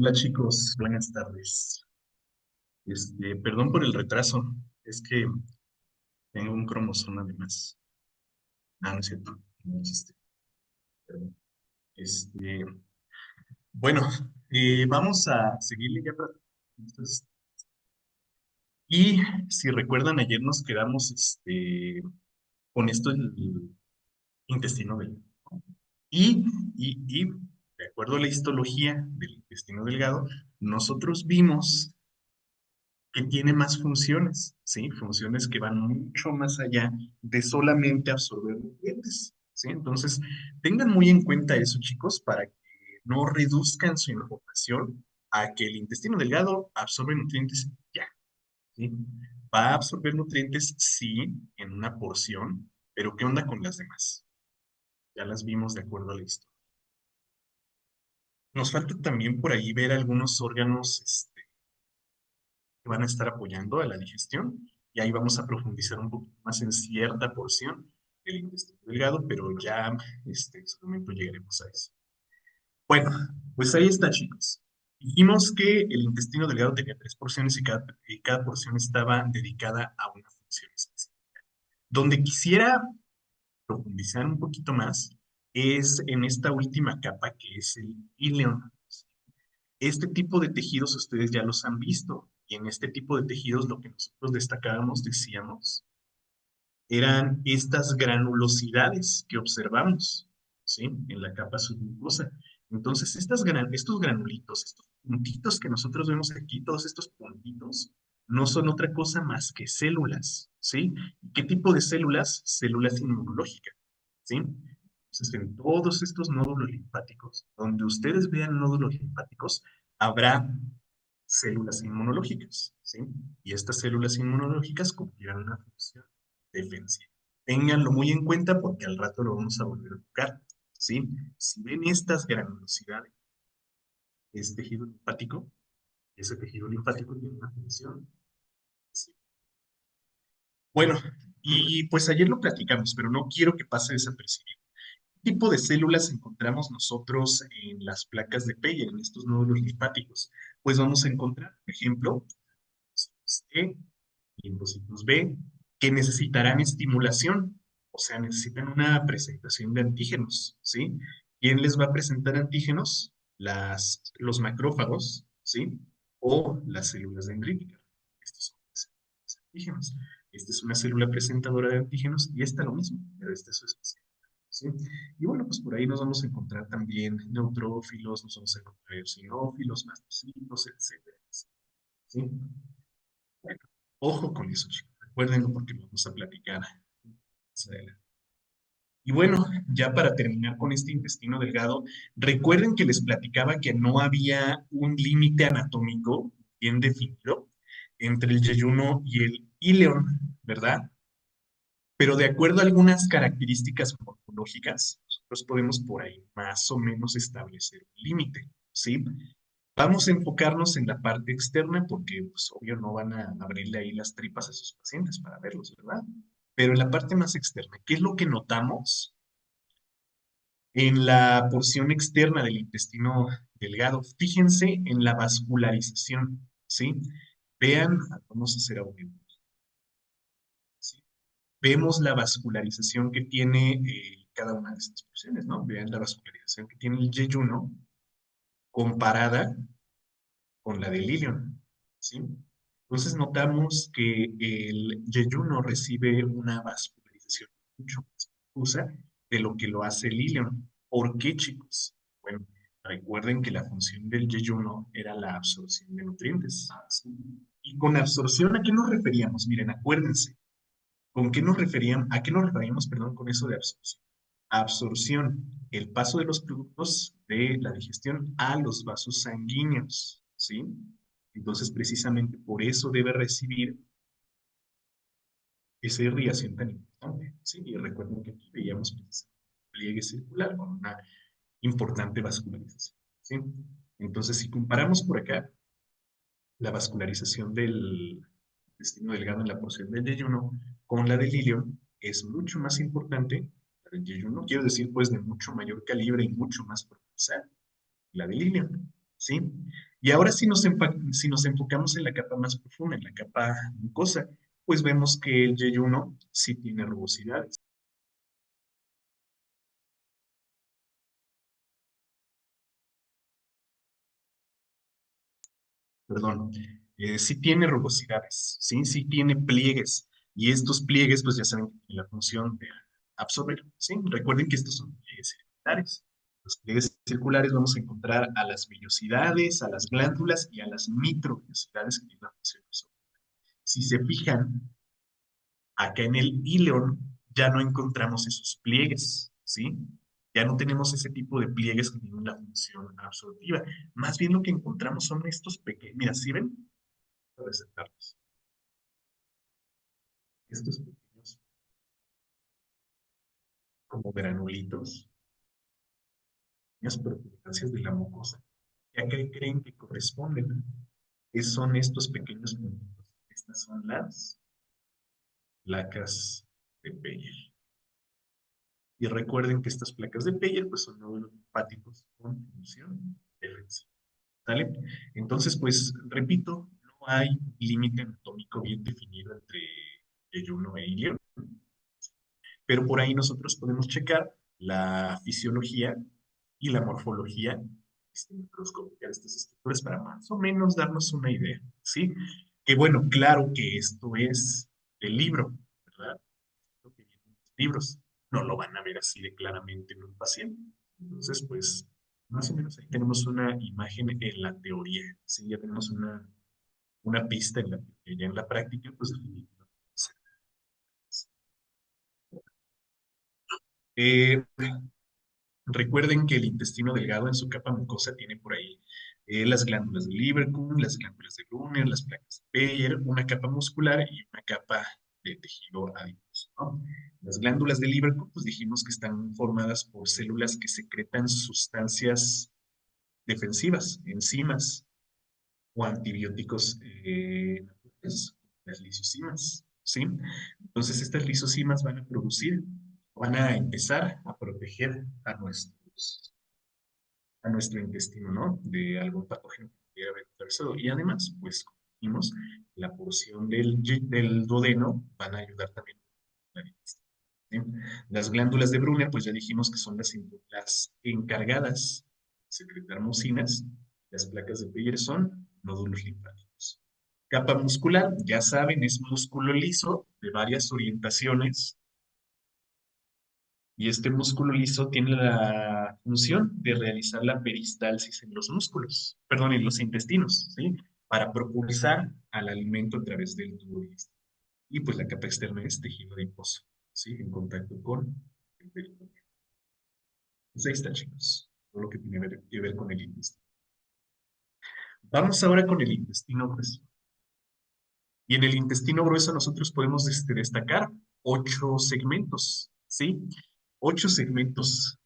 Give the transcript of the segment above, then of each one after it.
Hola chicos, buenas tardes. Perdón por el retraso, es que tengo un cromosoma de más. No es cierto, no existe. Perdón. Este, bueno, vamos a seguirle ya para... entonces, y si recuerdan, ayer nos quedamos con esto del intestino delgado. Y de acuerdo a la histología del intestino delgado, nosotros vimos que tiene más funciones, ¿sí? Funciones que van mucho más allá de solamente absorber nutrientes, ¿sí? Entonces, tengan muy en cuenta eso, chicos, para que no reduzcan su información a que el intestino delgado absorbe nutrientes ya, ¿sí? Va a absorber nutrientes, sí, en una porción, pero ¿qué onda con las demás? Ya las vimos de acuerdo a la historia. Nos falta también por ahí ver algunos órganos, que van a estar apoyando a la digestión y ahí vamos a profundizar un poquito más en cierta porción del intestino delgado, pero ya en su momento llegaremos a eso. Bueno, pues ahí está, chicos. Dijimos que el intestino delgado tenía tres porciones y cada porción estaba dedicada a una función específica. Donde quisiera profundizar un poquito más es en esta última capa que es el ileón. Este tipo de tejidos ustedes ya los han visto y en este tipo de tejidos lo que nosotros destacábamos, decíamos, eran estas granulosidades que observamos, ¿sí? En la capa submucosa. Entonces, estos granulitos, estos puntitos que nosotros vemos aquí, todos estos puntitos, no son otra cosa más que células, ¿sí? ¿Qué tipo de células? Células inmunológicas, ¿sí? Entonces, en todos estos nódulos linfáticos, donde ustedes vean nódulos linfáticos, habrá células inmunológicas, ¿sí? Y estas células inmunológicas cumplirán una función defensiva. Ténganlo muy en cuenta porque al rato lo vamos a volver a tocar, ¿sí? Si ven estas granulosidades, es tejido linfático, ese tejido linfático tiene una función. Sí. Bueno, y pues ayer lo platicamos, pero no quiero que pase desapercibido. ¿Qué tipo de células encontramos nosotros en las placas de Peyer, en estos nódulos linfáticos? Pues vamos a encontrar, por ejemplo, C, linfocitos B, que necesitarán estimulación, o sea, necesitan una presentación de antígenos, ¿sí? ¿Quién les va a presentar antígenos? Los macrófagos, ¿sí? O las células dendríticas. Estos son las células de antígenos. Esta es una célula presentadora de antígenos y esta lo mismo, pero esta es su especial. ¿Sí? Y bueno, pues por ahí nos vamos a encontrar también neutrófilos, nos vamos a encontrar eosinófilos, mastocitos, etcétera. ¿Sí? Bueno, ojo con eso, chicos. Recuérdenlo porque lo vamos a platicar más adelante. Y bueno, ya para terminar con este intestino delgado, recuerden que les platicaba que no había un límite anatómico bien definido entre el yeyuno y el ileón, ¿verdad? Pero de acuerdo a algunas características morfológicas, nosotros podemos por ahí más o menos establecer un límite, ¿sí? Vamos a enfocarnos en la parte externa porque, pues, obvio, no van a abrirle ahí las tripas a sus pacientes para verlos, ¿verdad? Pero en la parte más externa, ¿qué es lo que notamos en la porción externa del intestino delgado? Fíjense en la vascularización, ¿sí? Vean, vamos a hacer audio, ¿sí? Vemos la vascularización que tiene cada una de estas porciones, ¿no? Vean la vascularización que tiene el yeyuno comparada con la del ilion, ¿sí? Entonces notamos que el yeyuno recibe una vascularización mucho más difusa de lo que lo hace el ilion. ¿Por qué, chicos? Bueno, recuerden que la función del yeyuno era la absorción de nutrientes, ¿sí? Y con absorción, ¿a qué nos referíamos? Miren, acuérdense, ¿con qué nos referíamos? ¿A qué nos referíamos, perdón, con eso de absorción? Absorción, el paso de los productos de la digestión a los vasos sanguíneos, ¿sí? Entonces, precisamente por eso debe recibir esa irrigación tan importante, ¿sí? Y recuerden que aquí veíamos precisamente un pliegue circular con una importante vascularización, ¿sí? Entonces, si comparamos por acá la vascularización del intestino delgado en la porción del yeyuno con la del ilion, es mucho más importante la del yeyuno, quiero decir, pues, de mucho mayor calibre y mucho más profunda la del ilion, ¿sí? Y ahora si nos enfocamos en la capa más profunda, en la capa mucosa, pues vemos que el yeyuno sí tiene rugosidades. Perdón, sí tiene rugosidades, ¿sí? Sí tiene pliegues. Y estos pliegues, pues ya saben que tienen la función de absorber, ¿sí? Recuerden que estos son pliegues circulares. Los pliegues circulares vamos a encontrar a las vellosidades, a las glándulas y a las microvellosidades que tienen la función de absorber. Si se fijan, acá en el íleon ya no encontramos esos pliegues, ¿sí? Ya no tenemos ese tipo de pliegues que tienen la función absortiva. Más bien lo que encontramos son estos pequeños, mira, ¿sí ven? Resaltarlos. Estos pequeños como granulitos, pequeñas protuberancias de la mucosa. ¿Y a qué creen que corresponden? ¿Qué son estos pequeños puntitos? Estas son las placas de Peyer. Y recuerden que estas placas de Peyer pues, son nódulos linfáticos con función defensiva. ¿Sale? Entonces, pues, repito, no hay límite anatómico bien definido entre yeyuno e ilio, pero por ahí nosotros podemos checar la fisiología y la morfología microscópica de estas estructuras para más o menos darnos una idea, ¿sí? Que bueno, claro que esto es del libro, ¿verdad? Lo que viene en los libros, no lo van a ver así de claramente en un paciente. Entonces, pues, más o menos ahí tenemos una imagen en la teoría, ¿sí? Ya tenemos una pista en la teoría, ya en la práctica, pues, eh, recuerden que el intestino delgado en su capa mucosa tiene por ahí las glándulas de Lieberkühn, las glándulas de Brunner, las placas de Peyer, una capa muscular y una capa de tejido adiposo, ¿no? Las glándulas de Lieberkühn, pues dijimos que están formadas por células que secretan sustancias defensivas, enzimas o antibióticos naturales, las lisocimas, ¿sí? Entonces estas lisocimas van a producir, van a empezar a proteger a nuestro intestino, ¿no? De algún patógeno que pudiera haber atravesado. Y además, pues, como dijimos, la porción del duodeno van a ayudar también a la digestión, ¿sí? Las glándulas de Brunner, pues ya dijimos que son las encargadas de secretar mucinas. Las placas de Peyer son nódulos linfáticos. Capa muscular, ya saben, es músculo liso de varias orientaciones y este músculo liso tiene la función de realizar la peristalsis en los músculos, perdón, en los intestinos, ¿sí? Para propulsar al alimento a través del tubo digestivo. Y pues la capa externa es tejido adiposo, ¿sí? En contacto con el peritoneo. Pues ahí está, chicos, todo lo que tiene que ver con el intestino. Vamos ahora con el intestino grueso. Y en el intestino grueso nosotros podemos destacar 8 segmentos, ¿sí? 8 segmentos.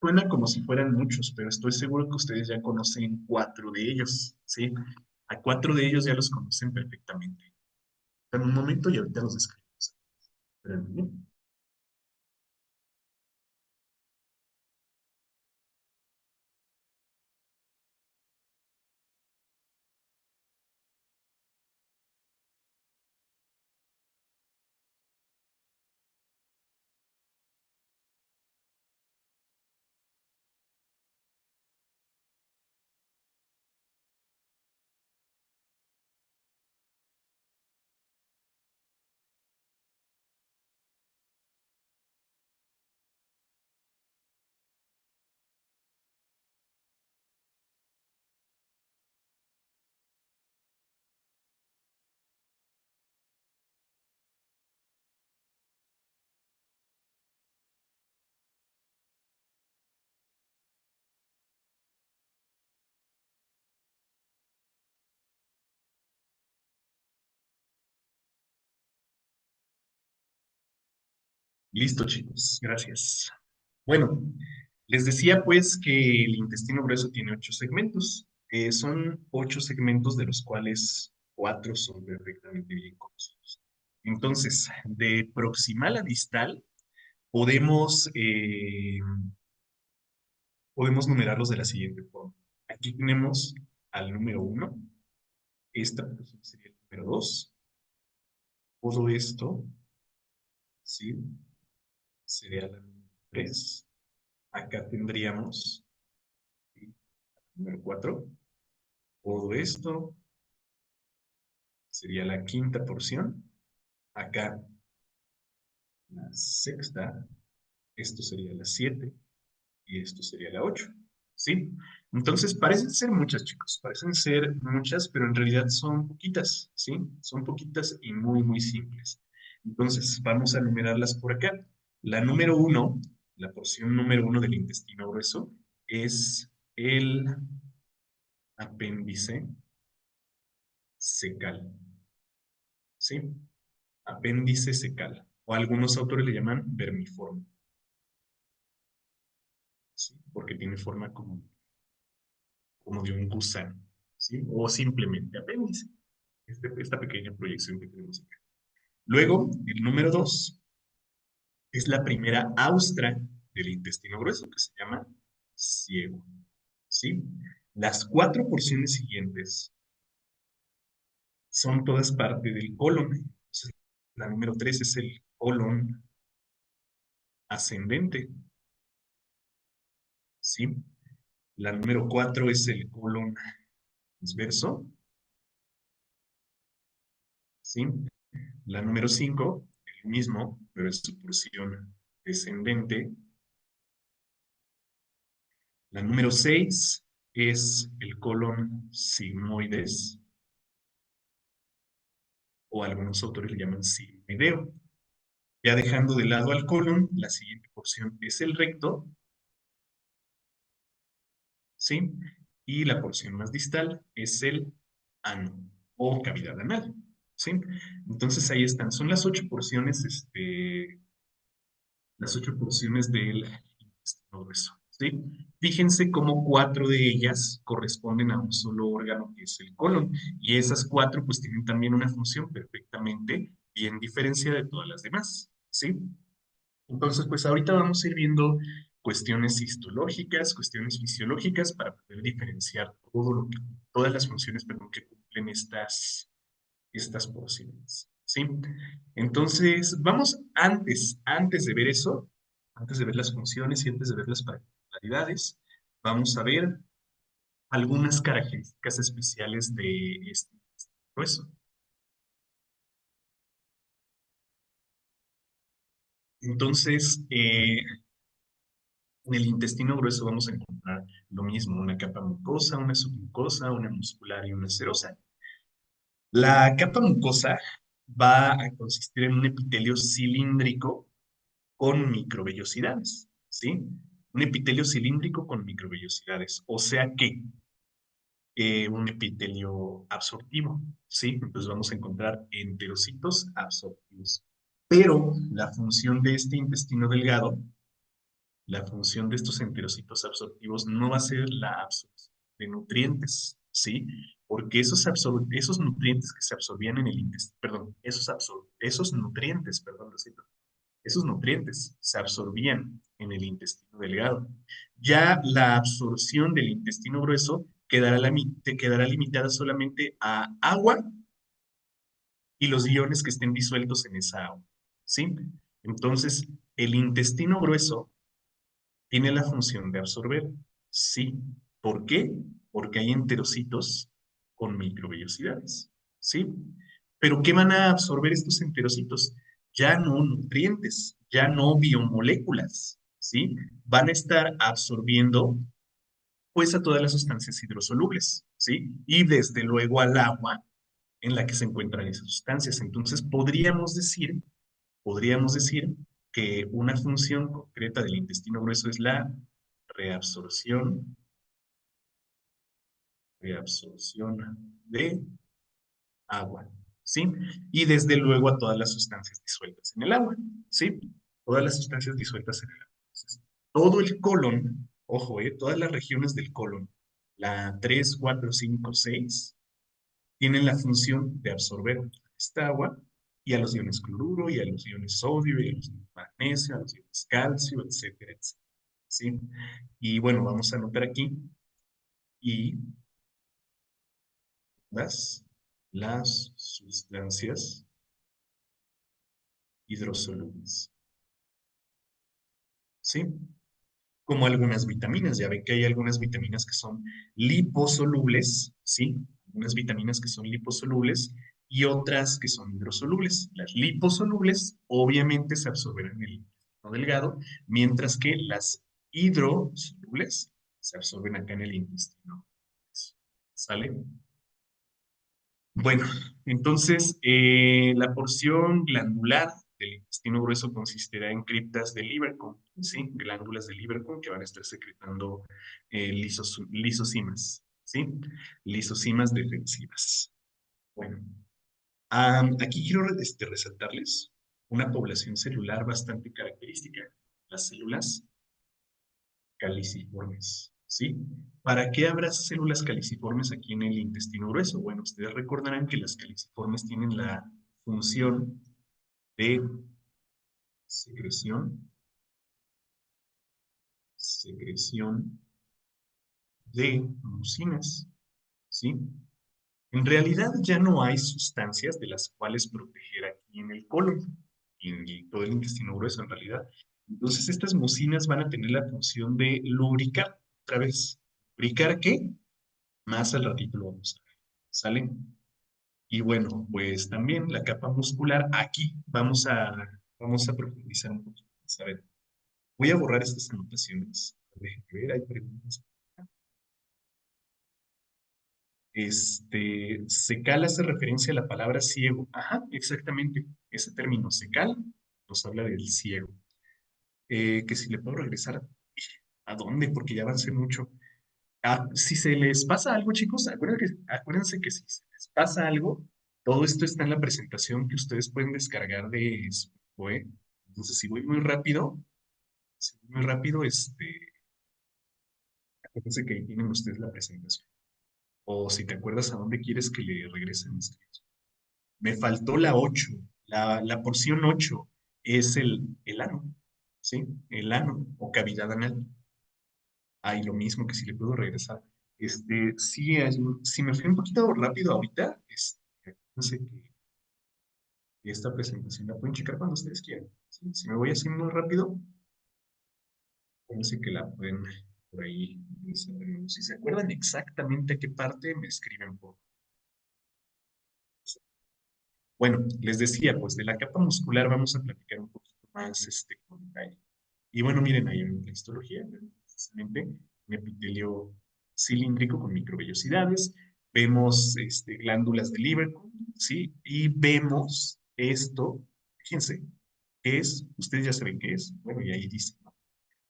Suena como si fueran muchos, pero estoy seguro que ustedes ya conocen 4 de ellos, ¿sí? A 4 de ellos ya los conocen perfectamente. En un momento y ahorita los describimos. Espérenme. Listo, chicos. Gracias. Bueno, les decía pues que el intestino grueso tiene 8 segmentos. Son 8 segmentos de los cuales 4 son perfectamente bien conocidos. Entonces, de proximal a distal, podemos, podemos numerarlos de la siguiente forma. Aquí tenemos al número 1, esta pues, sería el número 2, todo esto, ¿sí? Sería la número 3. Acá tendríamos ¿sí? Número 4, todo esto sería la quinta porción. Acá la sexta, esto sería la 7 y esto sería la 8, ¿sí? Entonces, parecen ser muchas, chicos, parecen ser muchas, pero en realidad son poquitas, ¿sí? Son poquitas y muy, muy simples. Entonces, vamos a numerarlas por acá. La número 1, la porción número 1 del intestino grueso, es el apéndice secal, ¿sí? Apéndice secal, o algunos autores le llaman vermiforme, ¿sí? Porque tiene forma como de un gusano, ¿sí? O simplemente apéndice, esta pequeña proyección que tenemos acá. Luego, el número 2 es la primera austra del intestino grueso, que se llama ciego, ¿sí? Las 4 porciones siguientes son todas parte del colon. Entonces, la número 3 es el colon ascendente, ¿sí? La número 4 es el colon transverso, ¿sí? La número 5, el mismo, pero es su porción descendente. La número 6 es el colon sigmoides, o algunos autores le llaman sigmoideo. Ya dejando de lado al colon, la siguiente porción es el recto, ¿sí? Y la porción más distal es el ano, o cavidad anal, ¿sí? Entonces ahí están, son las 8 porciones del intestino grueso, ¿sí? Fíjense cómo 4 de ellas corresponden a un solo órgano que es el colon, y esas 4 pues tienen también una función perfectamente bien diferenciada de todas las demás, ¿sí? Entonces pues ahorita vamos a ir viendo cuestiones histológicas, cuestiones fisiológicas para poder diferenciar todas las funciones, perdón, que cumplen estas porciones, ¿sí? Entonces, vamos antes de ver eso, antes de ver las funciones y antes de ver las particularidades, vamos a ver algunas características especiales de este hueso. Entonces, en el intestino grueso vamos a encontrar lo mismo, una capa mucosa, una submucosa, una muscular y una serosa. La capa mucosa va a consistir en un epitelio cilíndrico con microvellosidades, ¿sí? Un epitelio cilíndrico con microvellosidades, o sea que un epitelio absortivo, ¿sí? Entonces vamos a encontrar enterocitos absortivos. Pero la función de este intestino delgado, la función de estos enterocitos absortivos no va a ser la absorción de nutrientes, ¿sí? Porque esos nutrientes que se absorbían en el intestino, perdón, esos nutrientes, perdón, lo siento, esos nutrientes se absorbían en el intestino delgado. Ya la absorción del intestino grueso quedará limitada solamente a agua y los iones que estén disueltos en esa agua, ¿sí? Entonces, el intestino grueso tiene la función de absorber, sí. ¿Por qué? Porque hay enterocitos con microvellosidades, ¿sí? Pero ¿qué van a absorber estos enterocitos? Ya no nutrientes, ya no biomoléculas, ¿sí? Van a estar absorbiendo, pues, a todas las sustancias hidrosolubles, ¿sí? Y desde luego al agua en la que se encuentran esas sustancias. Entonces, podríamos decir que una función concreta del intestino grueso es la reabsorción, reabsorción de agua, ¿sí? Y desde luego a todas las sustancias disueltas en el agua, ¿sí? Todas las sustancias disueltas en el agua. Entonces, todo el colon, ojo, todas las regiones del colon, la 3, 4, 5, 6, tienen la función de absorber esta agua y a los iones cloruro, y a los iones sodio, y a los iones magnesio, a los iones calcio, etcétera, etcétera. ¿Sí? Y bueno, vamos a anotar aquí y las sustancias hidrosolubles, ¿sí? Como algunas vitaminas. Ya ven que hay algunas vitaminas que son liposolubles, ¿sí? Algunas vitaminas que son liposolubles y otras que son hidrosolubles. Las liposolubles obviamente se absorben en el intestino delgado, mientras que las hidrosolubles se absorben acá en el intestino. ¿Sale? Bueno, entonces la porción glandular del intestino grueso consistirá en criptas de Lieberkühn, ¿sí? Glándulas de Lieberkühn que van a estar secretando lisosimas, ¿sí? Lisosimas defensivas. Bueno, aquí quiero resaltarles una población celular bastante característica, las células caliciformes, ¿sí? ¿Para qué habrá células caliciformes aquí en el intestino grueso? Bueno, ustedes recordarán que las caliciformes tienen la función de secreción, secreción de mucinas, ¿sí? En realidad ya no hay sustancias de las cuales proteger aquí en el colon y todo el intestino grueso en realidad. Entonces estas mucinas van a tener la función de lubricar, otra vez. ¿Lubricar qué? Más al ratito lo vamos a ver. ¿Sale? Y bueno, pues también la capa muscular, aquí vamos a profundizar un poquito más. A ver, voy a borrar estas anotaciones. Déjenme ver, hay preguntas. Secal hace referencia a la palabra ciego. Ajá, exactamente. Ese término secal nos habla del ciego. Que si le puedo regresar, ¿a dónde? Porque ya avancé mucho. Si se les pasa algo, chicos, acuérdense que si se les pasa algo, todo esto está en la presentación que ustedes pueden descargar de su web. Entonces, si voy muy rápido, acuérdense que ahí tienen ustedes la presentación. O si te acuerdas a dónde quieres que le regresen. Me faltó la 8. La porción 8 es el ano, ¿sí? El ano o cavidad anal. Ahí lo mismo que si le puedo regresar. Sí, si me fui un poquito rápido ahorita, no sé que esta presentación la pueden checar cuando ustedes quieran. ¿Sí? Si me voy haciendo rápido, sé que la pueden por ahí revisar de nuevo. Si se acuerdan exactamente a qué parte, me escriben por. Bueno, les decía, pues de la capa muscular vamos a platicar un poquito más con detalle. Y bueno, miren, ahí en la histología, precisamente, un epitelio cilíndrico con microvellosidades, vemos glándulas de Lieberkühn, ¿sí? Y vemos esto, fíjense, ¿qué es? Ustedes ya saben qué es. Bueno, y ahí dice, ¿no?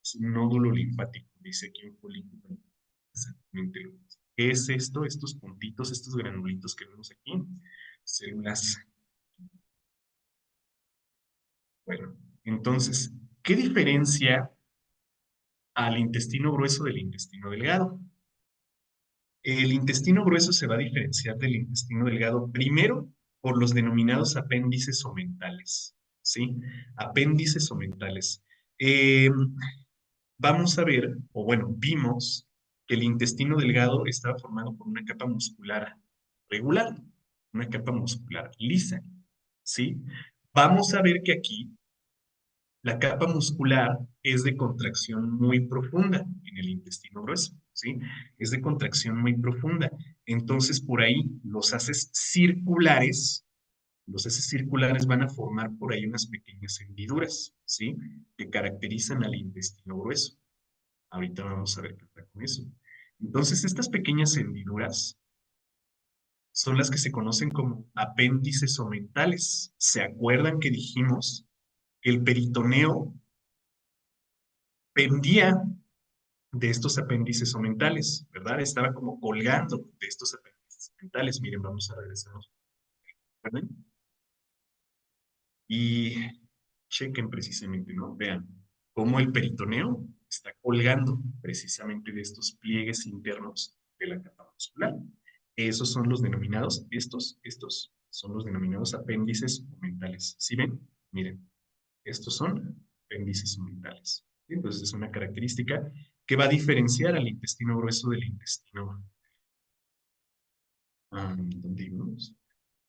Es un nódulo linfático, dice aquí un folículo. Exactamente lo mismo. ¿Qué es esto? Estos puntitos, estos granulitos que vemos aquí, células. Bueno, entonces, ¿qué diferencia al intestino grueso del intestino delgado? El intestino grueso se va a diferenciar del intestino delgado primero por los denominados apéndices omentales, ¿sí? Apéndices omentales. Eh, Vamos a ver, o bueno, vimos que el intestino delgado estaba formado por una capa muscular regular, una capa muscular lisa, ¿sí? Vamos a ver que aquí la capa muscular es de contracción muy profunda en el intestino grueso, ¿sí? Es de contracción muy profunda. Entonces, por ahí, los haces circulares van a formar por ahí unas pequeñas hendiduras, ¿sí? Que caracterizan al intestino grueso. Ahorita vamos a ver qué está con eso. Entonces, estas pequeñas hendiduras son las que se conocen como apéndices omentales. ¿Se acuerdan que dijimos que el peritoneo pendía de estos apéndices omentales, ¿verdad? Estaba como colgando de estos apéndices omentales. Miren, vamos a regresarnos. ¿Recuerden? Y chequen precisamente, ¿no? Vean cómo el peritoneo está colgando precisamente de estos pliegues internos de la capa muscular. Esos son los denominados, estos son los denominados apéndices omentales. ¿Sí ven? Miren, estos son apéndices omentales. ¿Sí? Entonces es una característica que va a diferenciar al intestino grueso del intestino, ¿dónde íbamos?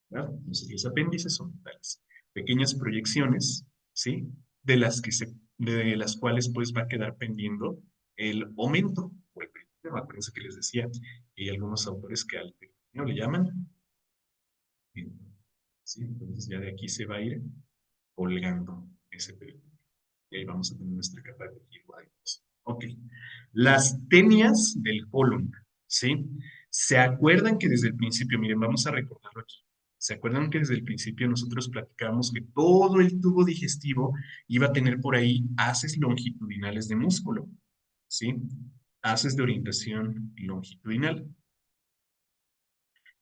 ¿Verdad? Entonces, los apéndices son tales pequeñas proyecciones, ¿sí? De las cuales pues va a quedar pendiendo el aumento o el peritoneum. Acuérdense que les decía, hay algunos autores que al peritoneum le llaman, ¿sí? Entonces ya de aquí se va a ir colgando ese peritoneum. Y ahí vamos a tener nuestra capa de tejido adiposo. Ok. Las tenias del colon, ¿sí? ¿Se acuerdan que desde el principio, miren, vamos a recordarlo aquí. ¿Se acuerdan que desde el principio nosotros platicábamos que todo el tubo digestivo iba a tener por ahí haces longitudinales de músculo? ¿Sí? Haces de orientación longitudinal.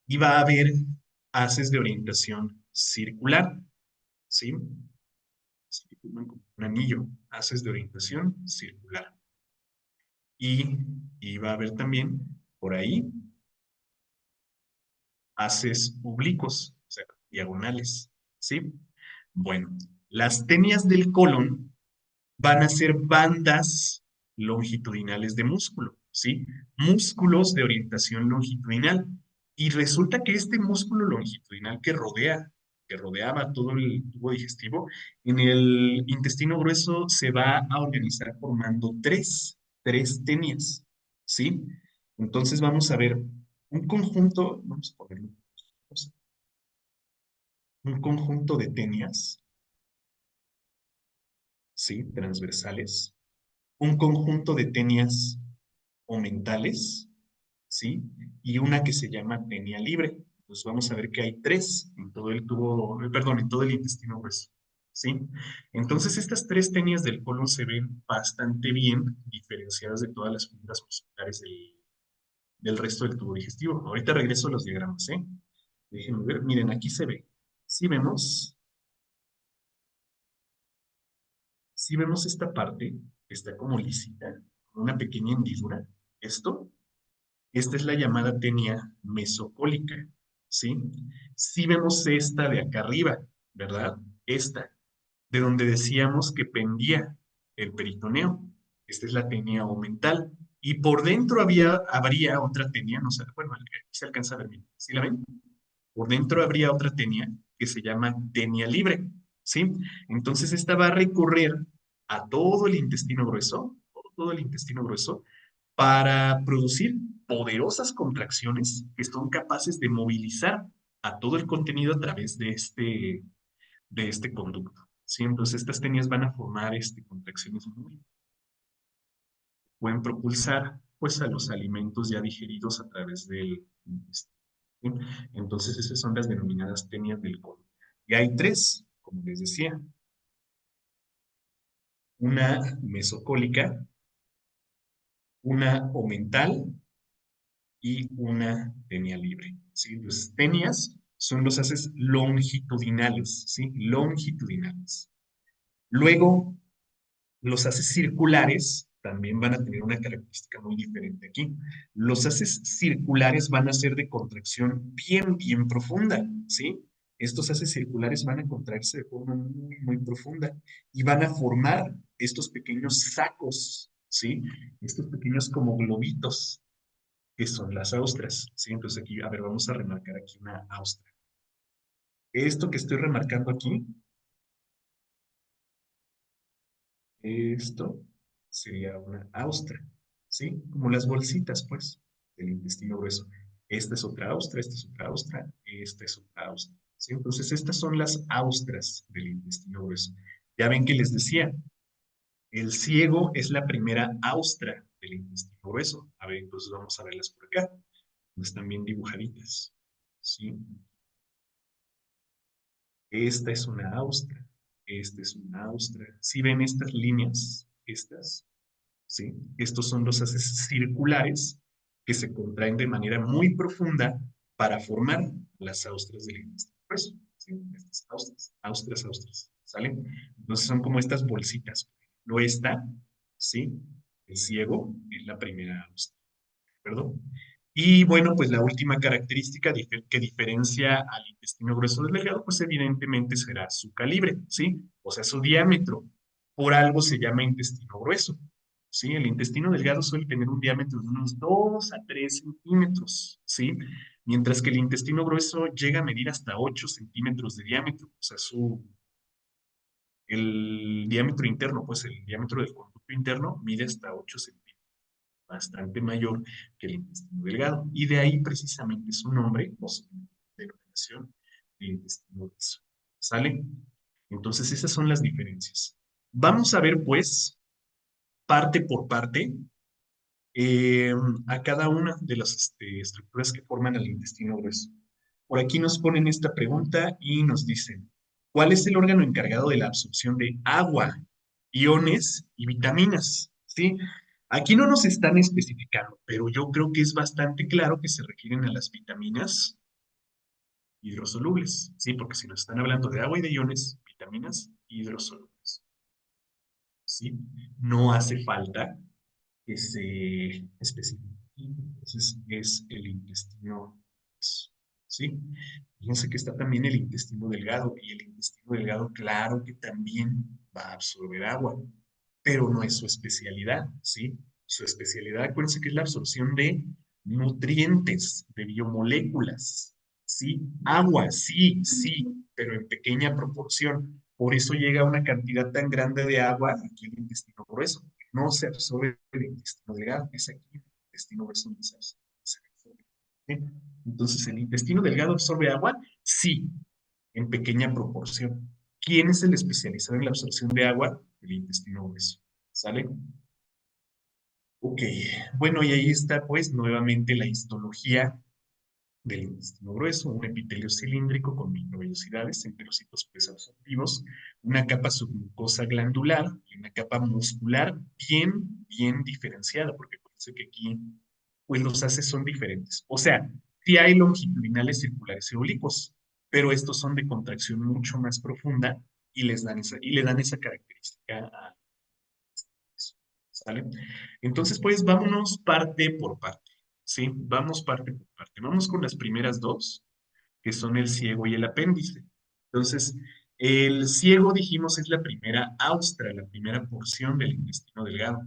Y va a haber haces de orientación circular, ¿sí? Se forman como un anillo, haces de orientación circular. Y va a haber también por ahí haces oblicuos, o sea, diagonales, ¿sí? Bueno, las tenias del colon van a ser bandas longitudinales de músculo, ¿sí? Músculos de orientación longitudinal. Y resulta que este músculo longitudinal que rodeaba todo el tubo digestivo, en el intestino grueso se va a organizar formando tres tenias, ¿sí? Entonces vamos a ver un conjunto, vamos a ponerlo, un conjunto de tenias, ¿sí? Transversales, un conjunto de tenias o mentales, ¿sí? Y una que se llama tenia libre. Entonces vamos a ver que hay tres en todo el tubo, perdón, en todo el intestino grueso, ¿sí? Entonces estas tres tenias del colon se ven bastante bien diferenciadas de todas las fibras musculares del resto del tubo digestivo. Ahorita regreso a los diagramas, ¿eh? Déjenme ver, miren, aquí se ve. Si vemos, si vemos esta parte, que está como lisita, con una pequeña hendidura, esto esta es la llamada tenia mesocólica, ¿sí? Si vemos esta de acá arriba, ¿verdad? Esta, de donde decíamos que pendía el peritoneo. Esta es la tenia omental. Y por dentro habría otra tenia, no sé, bueno, aquí se alcanza a ver bien. ¿Sí la ven? Por dentro habría otra tenia que se llama tenia libre, ¿sí? Entonces esta va a recorrer a todo el intestino grueso, todo el intestino grueso, para producir poderosas contracciones que son capaces de movilizar a todo el contenido a través de este conducto. ¿Sí? Entonces estas tenias van a formar contracciones muy, pueden propulsar pues a los alimentos ya digeridos a través del intestino. ¿Sí? Entonces esas son las denominadas tenias del colon. Y hay tres, como les decía, una mesocólica, una omental y una tenia libre, ¿sí? Las tenias son los haces longitudinales, ¿sí? Longitudinales. Luego, los haces circulares también van a tener una característica muy diferente aquí. Los haces circulares van a ser de contracción bien, bien profunda, ¿sí? Estos haces circulares van a contraerse de forma muy, muy profunda y van a formar estos pequeños sacos, ¿sí? Estos pequeños como globitos, que son las austras, ¿sí? Entonces aquí, a ver, vamos a remarcar aquí una austra. Esto que estoy remarcando aquí, esto sería una austra, ¿sí? Como las bolsitas, pues, del intestino grueso. Esta es otra austra, esta es otra austra, esta es otra austra, ¿sí? Entonces estas son las austras del intestino grueso. Ya ven que les decía, el ciego es la primera austra del intestino grueso. A ver, entonces vamos a verlas por acá. Están bien dibujaditas, ¿sí? Esta es una austra, esta es una austra. Si ven estas líneas, estas, ¿sí? Estos son los haces circulares que se contraen de manera muy profunda para formar las austras del intestino grueso. ¿Sí? Estas austras, austras, austras, ¿sale? Entonces son como estas bolsitas. Lo está, ¿sí? El ciego es la primera austra, ¿perdón? Y bueno, pues la última característica que diferencia al intestino grueso del delgado, pues evidentemente será su calibre, ¿sí? O sea, su diámetro. Por algo se llama intestino grueso, ¿sí? El intestino delgado suele tener un diámetro de unos 2 a 3 centímetros, ¿sí? Mientras que el intestino grueso llega a medir hasta 8 centímetros de diámetro, o sea, el diámetro interno, pues el diámetro del conducto interno mide hasta 8 centímetros, bastante mayor que el intestino delgado. Y de ahí precisamente su nombre o su denominación, el intestino grueso. ¿Sale? Entonces esas son las diferencias. Vamos a ver pues, parte por parte, eh, a cada una de las estructuras que forman el intestino grueso. Por aquí nos ponen esta pregunta y nos dicen, ¿cuál es el órgano encargado de la absorción de agua, iones y vitaminas? ¿Sí? Aquí no nos están especificando, pero yo creo que es bastante claro que se refieren a las vitaminas hidrosolubles, ¿sí? Porque si nos están hablando de agua y de iones, vitaminas hidrosolubles, ¿sí? No hace falta que se especifique. Entonces es el intestino, ¿sí? Fíjense que está también el intestino delgado y el intestino delgado, claro que también va a absorber agua, pero no es su especialidad, ¿sí? Su especialidad, acuérdense que es la absorción de nutrientes, de biomoléculas, ¿sí? Agua, sí, sí, pero en pequeña proporción. Por eso llega una cantidad tan grande de agua aquí en el intestino grueso. No se absorbe el intestino delgado, es aquí el intestino grueso donde se absorbe. ¿Sí? Entonces, ¿el intestino delgado absorbe agua? Sí, en pequeña proporción. ¿Quién es el especializado en la absorción de agua? El intestino grueso. ¿Sale? Ok, bueno, y ahí está pues nuevamente la histología del intestino grueso, un epitelio cilíndrico con microvellosidades, enterocitos preabsortivos, una capa submucosa glandular y una capa muscular bien diferenciada, porque parece que aquí pues los haces son diferentes. O sea, sí hay longitudinales circulares y oblicuos, pero estos son de contracción mucho más profunda y le dan esa característica a eso, ¿sale? Entonces, pues vámonos parte por parte, ¿sí? Vamos parte por parte. Vamos con las primeras dos, que son el ciego y el apéndice. Entonces, el ciego, dijimos, es la primera austra, la primera porción del intestino delgado,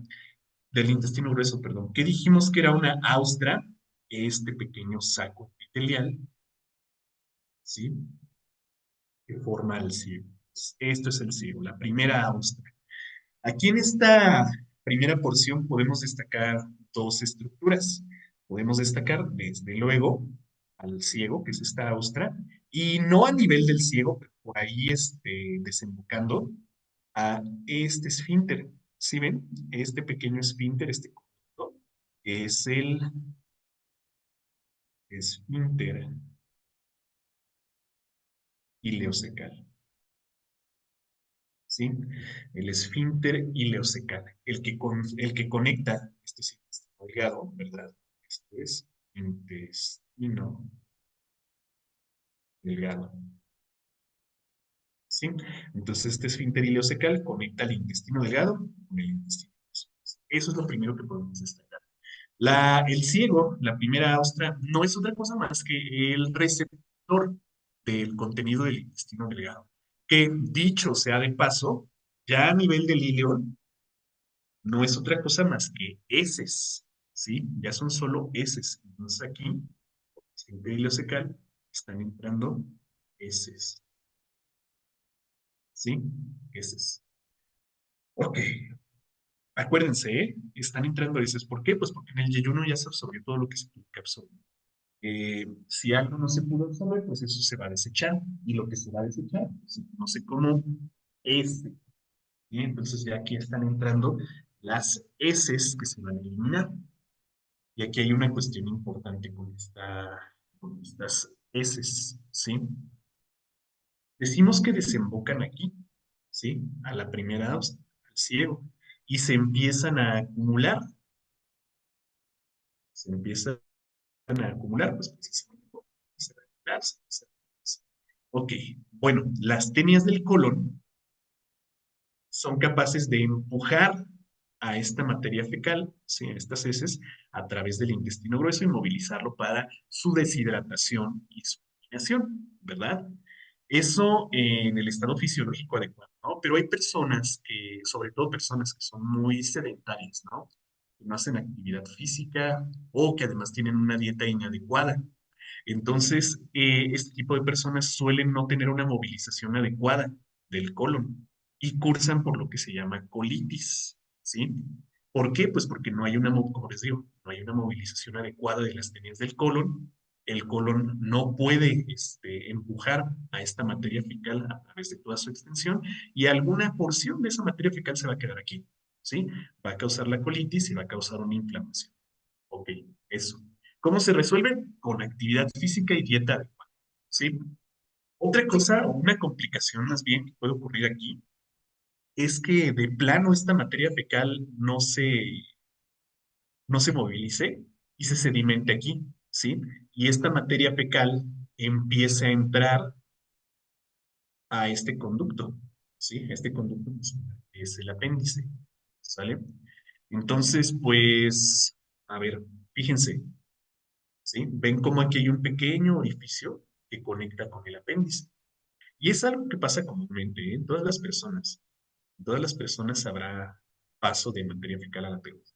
del intestino grueso, perdón. ¿Qué dijimos que era una austra? Este pequeño saco epitelial, ¿sí? Que forma el ciego. Esto es el ciego, la primera austra. Aquí en esta primera porción podemos destacar dos estructuras. Podemos destacar, desde luego, al ciego, que es esta austra, y no a nivel del ciego, pero por ahí desembocando a este esfínter. ¿Sí ven? Este pequeño esfínter, este conducto, es el esfínter ileocecal. ¿Sí? El esfínter ileocecal, el que conecta, este es intestino delgado, ¿verdad? Esto es intestino delgado, ¿sí? Entonces, este esfínter ileocecal conecta el intestino delgado con el intestino grueso. Eso es lo primero que podemos destacar. El ciego, la primera ostra, no es otra cosa más que el receptor del contenido del intestino delgado, que dicho sea de paso, ya a nivel del ileón, no es otra cosa más que heces, ¿sí? Ya son solo heces. Entonces aquí, sin pedido secal, están entrando heces, ¿sí? Heces. Ok, acuérdense, ¿eh? Están entrando heces. ¿Por qué? Pues porque en el yeyuno ya se absorbió todo lo que se tuvo que absorber. Si algo no se pudo absorber, pues eso se va a desechar. Y lo que se va a desechar se conoce como heces. ¿Sí? Entonces ya aquí están entrando las heces que se van a eliminar. Y aquí hay una cuestión importante con estas heces, ¿sí? Decimos que desembocan aquí, ¿sí? A la primera al ciego, y se empiezan a acumular, se empiezan a acumular, pues precisamente por empezar a acumularse. Ok, bueno, las tenias del colon son capaces de empujar a esta materia fecal, ¿sí? A estas heces, a través del intestino grueso y movilizarlo para su deshidratación y su eliminación, ¿verdad? Eso en el estado fisiológico adecuado, ¿no? Pero hay personas que, sobre todo personas que son muy sedentarias, ¿no? Que no hacen actividad física o que además tienen una dieta inadecuada. Entonces, este tipo de personas suelen no tener una movilización adecuada del colon y cursan por lo que se llama colitis, ¿sí? ¿Por qué? Pues porque no hay una, como les digo, no hay una movilización adecuada de las tenias del colon. El colon no puede empujar a esta materia fecal a través de toda su extensión y alguna porción de esa materia fecal se va a quedar aquí, ¿sí? Va a causar la colitis y va a causar una inflamación. Ok, eso. ¿Cómo se resuelve? Con actividad física y dieta adecuada, ¿sí? Otra cosa, o una complicación más bien que puede ocurrir aquí, es que de plano esta materia fecal no se movilice y se sedimente aquí, ¿sí? Y esta materia fecal empieza a entrar a este conducto, ¿sí? Este conducto pues, es el apéndice, ¿sale? Entonces, pues, a ver, fíjense, ¿sí? Ven cómo aquí hay un pequeño orificio que conecta con el apéndice. Y es algo que pasa comúnmente, ¿eh? En todas las personas. En todas las personas habrá paso de materia fecal al apéndice.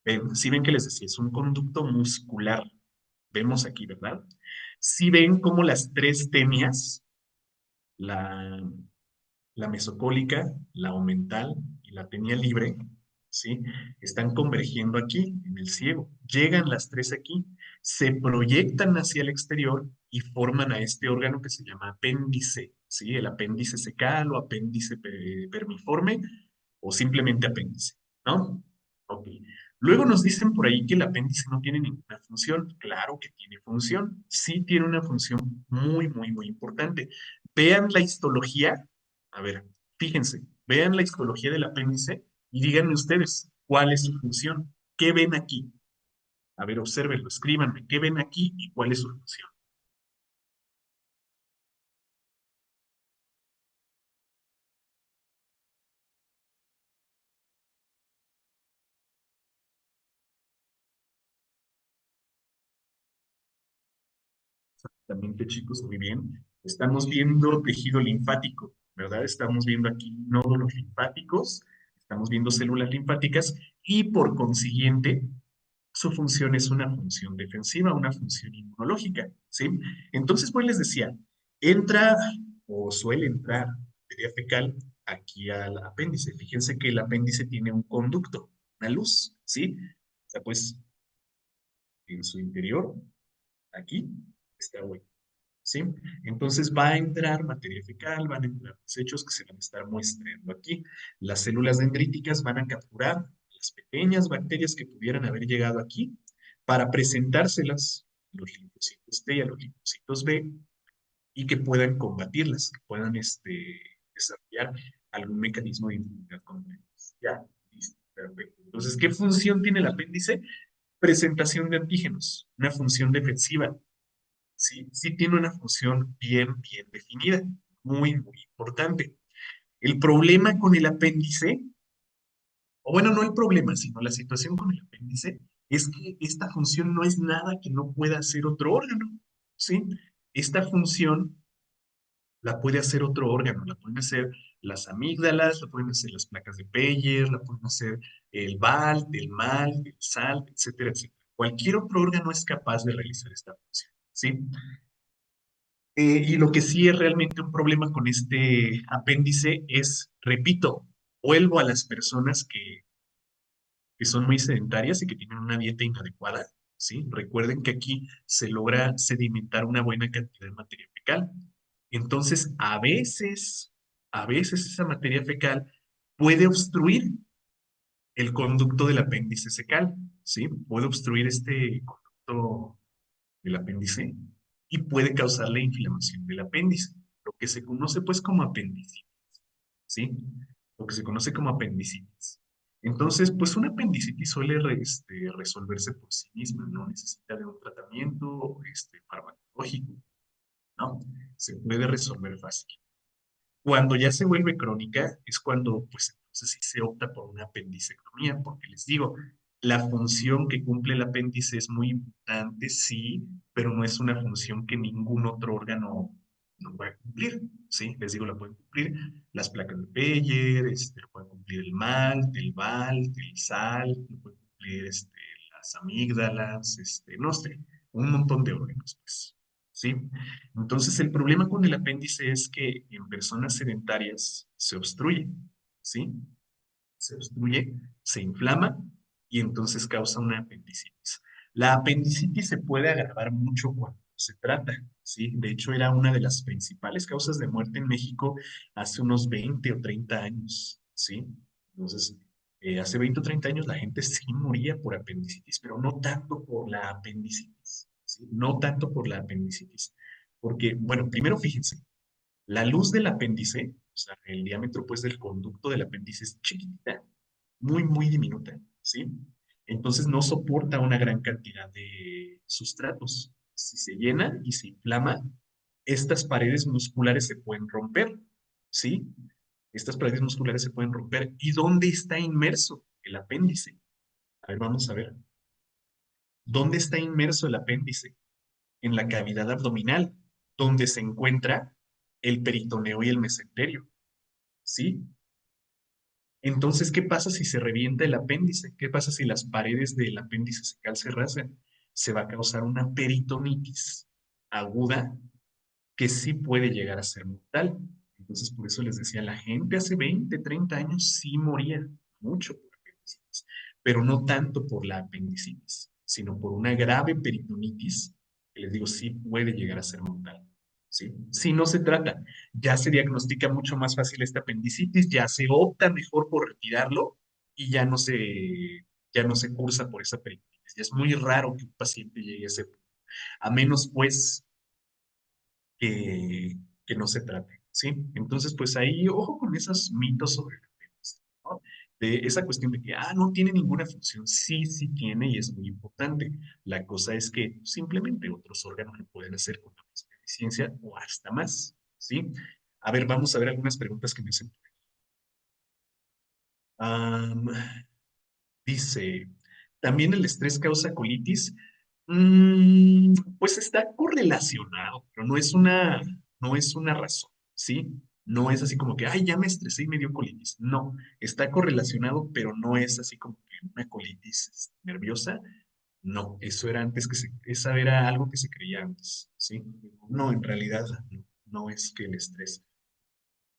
Ven, si ven que les decía, es un conducto muscular. Vemos aquí, ¿verdad? Si ven cómo las tres tenias, la, la mesocólica, la omental y la tenia libre, ¿sí? Están convergiendo aquí, en el ciego. Llegan las tres aquí, se proyectan hacia el exterior y forman a este órgano que se llama apéndice, ¿sí? El apéndice secal o apéndice permiforme o simplemente apéndice, ¿no? Ok. Luego nos dicen por ahí que el apéndice no tiene ninguna función. Claro que tiene función. Sí tiene una función muy, muy, muy importante. Vean la histología. A ver, fíjense, vean la histología del apéndice y díganme ustedes cuál es su función. ¿Qué ven aquí? A ver, obsérvenlo, escríbanme. ¿Qué ven aquí y cuál es su función? Exactamente, chicos, muy bien. Estamos viendo tejido linfático, ¿verdad? Estamos viendo aquí nódulos linfáticos, estamos viendo células linfáticas y por consiguiente su función es una función defensiva, una función inmunológica, ¿sí? Entonces, pues les decía, entra o suele entrar materia fecal aquí al apéndice. Fíjense que el apéndice tiene un conducto, una luz, ¿sí? O sea, pues en su interior, aquí, está hueco. ¿Sí? Entonces va a entrar materia fecal, van a entrar desechos que se van a estar muestreando aquí. Las células dendríticas van a capturar las pequeñas bacterias que pudieran haber llegado aquí para presentárselas a los linfocitos T y a los linfocitos B y que puedan combatirlas, que puedan desarrollar algún mecanismo de inmunidad contra ellas. Ya, listo, perfecto. Entonces, ¿qué función tiene el apéndice? Presentación de antígenos, una función defensiva. Sí, sí tiene una función bien, bien definida, muy, muy importante. El problema con el apéndice, o bueno, no el problema, sino la situación con el apéndice, es que esta función no es nada que no pueda hacer otro órgano, ¿sí? Esta función la puede hacer otro órgano, la pueden hacer las amígdalas, la pueden hacer las placas de Peyer, la pueden hacer el BAL, el MAL, el SAL, etcétera, etcétera. Cualquier otro órgano es capaz de realizar esta función, ¿sí? Y lo que sí es realmente un problema con este apéndice es, repito, vuelvo a las personas que son muy sedentarias y que tienen una dieta inadecuada, ¿sí? Recuerden que aquí se logra sedimentar una buena cantidad de materia fecal. Entonces, a veces esa materia fecal puede obstruir el conducto del apéndice secal, ¿sí? Puede obstruir este conducto del apéndice y puede causar la inflamación del apéndice, lo que se conoce pues como apendicitis, ¿sí? Lo que se conoce como apendicitis. Entonces, pues una apendicitis suele resolverse por sí misma, no necesita de un tratamiento farmacológico, ¿no? Se puede resolver fácil. Cuando ya se vuelve crónica es cuando, pues entonces sí se opta por una apendicectomía, porque les digo, la función que cumple el apéndice es muy importante, sí, pero no es una función que ningún otro órgano no puede cumplir, ¿sí? Les digo, la pueden cumplir las placas de Peyer, lo puede cumplir el MALT, el BALT, el SALT, lo puede cumplir las amígdalas, no sé, un montón de órganos, pues, ¿sí? Entonces, el problema con el apéndice es que en personas sedentarias se obstruye, ¿sí? Se obstruye, se inflama y entonces causa una apendicitis. La apendicitis se puede agravar mucho cuando se trata, ¿sí? De hecho, era una de las principales causas de muerte en México hace unos 20 o 30 años, ¿sí? Entonces, hace 20 o 30 años la gente sí moría por apendicitis, pero no tanto por la apendicitis, ¿sí? No tanto por la apendicitis. Porque, bueno, primero fíjense, la luz del apéndice, o sea, el diámetro pues del conducto del apéndice es chiquitita, muy, muy diminuta, ¿sí? Entonces no soporta una gran cantidad de sustratos. Si se llena y se inflama, estas paredes musculares se pueden romper, ¿sí? Estas paredes musculares se pueden romper. ¿Y dónde está inmerso el apéndice? A ver, vamos a ver. ¿Dónde está inmerso el apéndice? En la cavidad abdominal, donde se encuentra el peritoneo y el mesenterio, ¿sí? Entonces, ¿qué pasa si se revienta el apéndice? ¿Qué pasa si las paredes del apéndice se calce rasgan? Se va a causar una peritonitis aguda que sí puede llegar a ser mortal. Entonces, por eso les decía, la gente hace 20, 30 años sí moría mucho por apendicitis, pero no tanto por la apendicitis, sino por una grave peritonitis que les digo, sí puede llegar a ser mortal. ¿Sí? Si no se trata, ya se diagnostica mucho más fácil esta apendicitis, ya se opta mejor por retirarlo y ya no se cursa por esa peritonitis. Ya es muy raro que un paciente llegue a ese punto, a menos pues que, que no se trate, ¿sí? Entonces, pues ahí, ojo con esos mitos sobre la apéndice, ¿no? De esa cuestión de que, no tiene ninguna función. Sí, sí tiene y es muy importante. La cosa es que simplemente otros órganos lo pueden hacer con la misma eficiencia o hasta más, ¿sí? A ver, vamos a ver algunas preguntas que me hacen. Am, Dice, ¿también el estrés causa colitis? Pues está correlacionado, pero no es una razón, ¿sí? No es así como que, ay, ya me estresé y me dio colitis. No, está correlacionado, pero no es así como que una colitis nerviosa. No, eso era antes esa era algo que se creía antes, ¿sí? No, en realidad no, no es que el estrés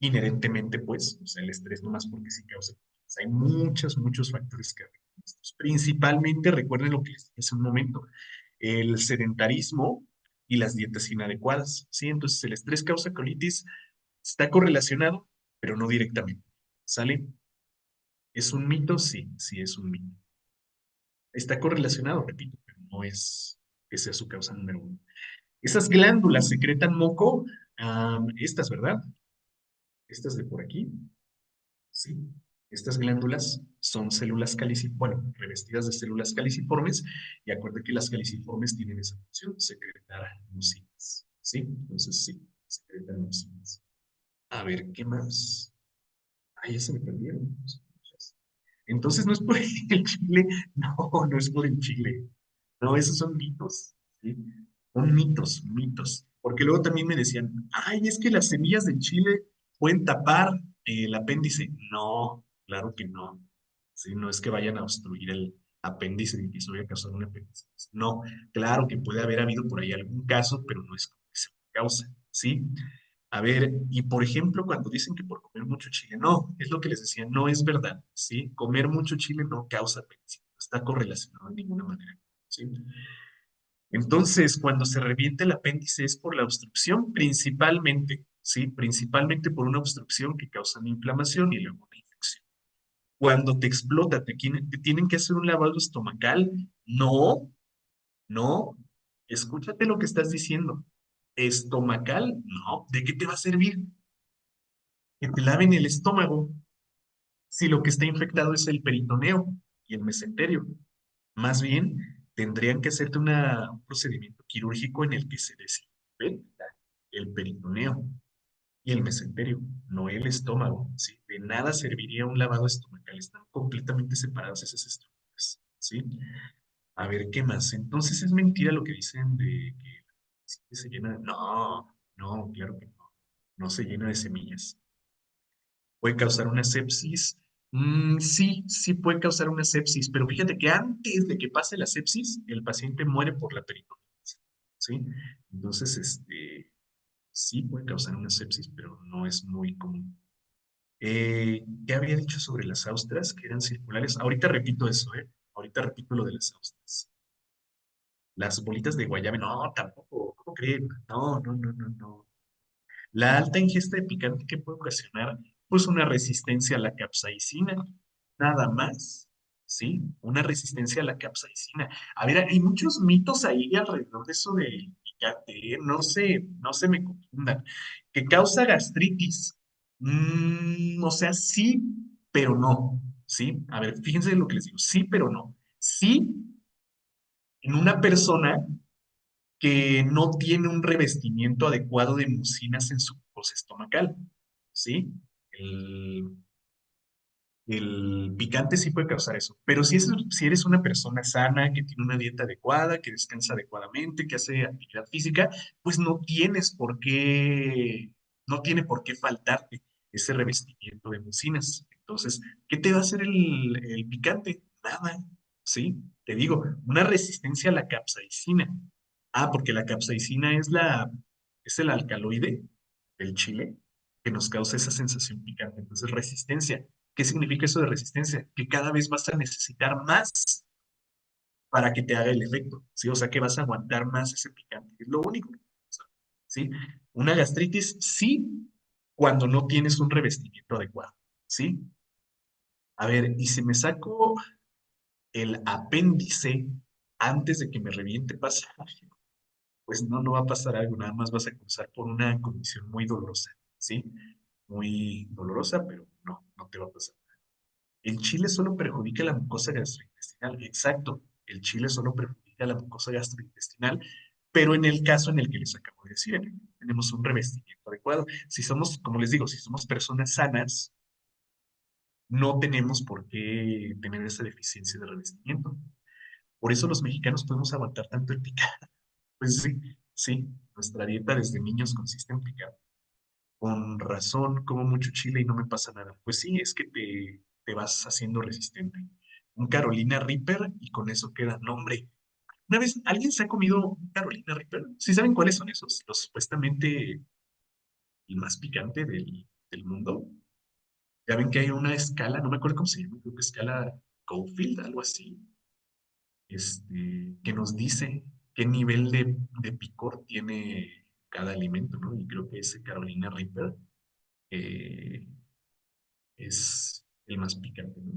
inherentemente, pues, o sea, el estrés no más porque sí causa. Hay muchos, muchos factores que afectan estos. Principalmente, recuerden lo que les dije hace un momento, el sedentarismo y las dietas inadecuadas, ¿sí? Entonces, el estrés causa colitis, está correlacionado, pero no directamente, ¿sale? ¿Es un mito? Sí, sí es un mito. Está correlacionado, repito, pero no es que sea su causa número uno. Esas glándulas secretan moco, estas, ¿verdad? Estas de por aquí. Sí, estas glándulas son células caliciformes, bueno, revestidas de células caliciformes, y acuérdate que las caliciformes tienen esa función, secretar mucinas, ¿sí? Entonces, sí, secretan mucinas. A ver, ¿qué más? Ay, ya se me perdieron. Entonces, ¿no es por el chile? No, no es por el chile. No, esos son mitos, ¿sí? Son mitos, mitos. Porque luego también me decían, ay, es que las semillas del chile pueden tapar el apéndice. No, claro que no. Sí, no es que vayan a obstruir el apéndice y que eso vaya a causar un apéndice. No, claro que puede haber habido por ahí algún caso, pero no es como que sea una causa, ¿sí? A ver, y por ejemplo, cuando dicen que por comer mucho chile, no, es lo que les decía, no es verdad, ¿sí? Comer mucho chile no causa apéndice, no está correlacionado de ninguna manera, ¿sí? Entonces, cuando se reviente el apéndice es por la obstrucción principalmente, ¿sí? Principalmente por una obstrucción que causa una inflamación y luego una infección. Cuando te explota, te tienen que hacer un lavado estomacal. No, no. Escúchate lo que estás diciendo. Estomacal, no. ¿De qué te va a servir? Que te laven el estómago si lo que está infectado es el peritoneo y el mesenterio. Más bien, tendrían que hacerte un procedimiento quirúrgico en el que se desinfecta el peritoneo y el mesenterio, no el estómago, ¿sí? De nada serviría un lavado estomacal, están completamente separadas esas estructuras, ¿sí? A ver, ¿qué más? Entonces es mentira lo que dicen de que se llena. No, No, claro que no. No se llena de semillas. ¿Puede causar una sepsis? Sí, sí puede causar una sepsis, pero fíjate que antes de que pase la sepsis, el paciente muere por la peritonitis, ¿sí? Entonces, sí puede causar una sepsis, pero no es muy común. ¿Qué había dicho sobre las austras que eran circulares? Ahorita repito eso, ¿eh? Ahorita repito lo de las austras. Las bolitas de guayaba, no, tampoco, ¿cómo creen? No, no, no, no, no. La alta ingesta de picante que puede ocasionar, pues una resistencia a la capsaicina, nada más, ¿sí? Una resistencia a la capsaicina. A ver, hay muchos mitos ahí alrededor de eso del picante, ¿eh? No se me confundan. Que causa gastritis. O sea, sí, pero no, ¿sí? A ver, fíjense lo que les digo, sí, pero no. Sí, en una persona que no tiene un revestimiento adecuado de mucinas en su mucosa estomacal, ¿sí? El, el picante sí puede causar eso, pero si eres una persona sana, que tiene una dieta adecuada, que descansa adecuadamente, que hace actividad física, pues no tiene por qué faltarte ese revestimiento de mucinas. Entonces, ¿qué te va a hacer el picante? Nada, ¿sí? Te digo, una resistencia a la capsaicina. Ah, porque la capsaicina es el alcaloide del chile que nos causa esa sensación picante. Entonces, resistencia. ¿Qué significa eso de resistencia? Que cada vez vas a necesitar más para que te haga el efecto, ¿sí? O sea, que vas a aguantar más ese picante. Es lo único que pasa, ¿sí? Una gastritis, sí, cuando no tienes un revestimiento adecuado, ¿sí? A ver, y si me saco el apéndice antes de que me reviente, pasa algo. Pues no, no va a pasar algo, nada más vas a cruzar por una condición muy dolorosa, ¿sí? Muy dolorosa, pero no, no te va a pasar. El chile solo perjudica la mucosa gastrointestinal, exacto. El chile solo perjudica la mucosa gastrointestinal, pero en el caso en el que les acabo de decir, en el que tenemos un revestimiento adecuado. Si somos, como les digo, si somos personas sanas, no tenemos por qué tener esa deficiencia de revestimiento. Por eso los mexicanos podemos aguantar tanto el picante. Pues sí, sí, nuestra dieta desde niños consiste en picar. Con razón, como mucho chile y no me pasa nada. Pues sí, es que te vas haciendo resistente. Un Carolina Reaper y con eso queda. No, hombre. Una vez, ¿alguien se ha comido un Carolina Reaper? ¿Sí saben cuáles son esos? Los supuestamente el más picante del mundo. Ya ven que hay una escala, no me acuerdo cómo se llama, creo que escala Schofield, algo así, que nos dice qué nivel de picor tiene cada alimento, ¿no? Y creo que ese Carolina Reaper eh, es el más picante, ¿no?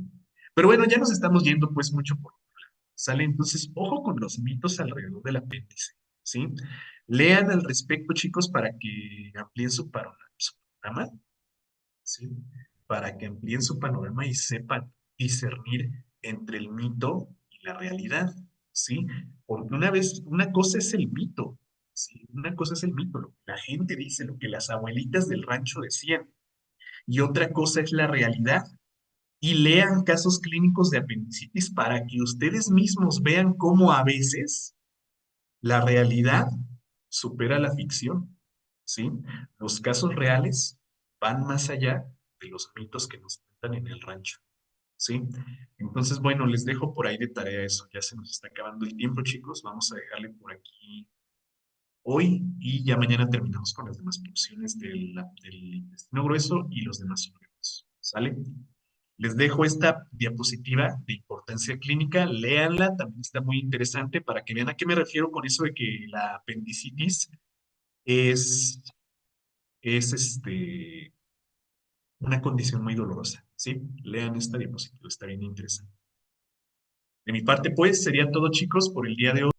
Pero bueno, ya nos estamos yendo pues mucho por sale. Entonces, ojo con los mitos alrededor del apéndice, ¿sí? Lean al respecto, chicos, para que amplíen su panorama, ¿sí? Para que amplíen su panorama y sepan discernir entre el mito y la realidad, ¿sí? Porque una cosa es el mito, ¿sí? Una cosa es el mito, lo que la gente dice, lo que las abuelitas del rancho decían, y otra cosa es la realidad. Y lean casos clínicos de apendicitis para que ustedes mismos vean cómo a veces la realidad supera la ficción, ¿sí? Los casos reales van más allá de los mitos que nos cuentan en el rancho, ¿sí? Entonces, bueno, les dejo por ahí de tarea eso. Ya se nos está acabando el tiempo, chicos. Vamos a dejarle por aquí hoy y ya mañana terminamos con las demás porciones del intestino grueso y los demás órganos, ¿sale? Les dejo esta diapositiva de importancia clínica, léanla, también está muy interesante para que vean a qué me refiero con eso de que la apendicitis es, es una condición muy dolorosa, ¿sí? Lean esta diapositiva, está bien interesante. De mi parte, pues, sería todo, chicos, por el día de hoy.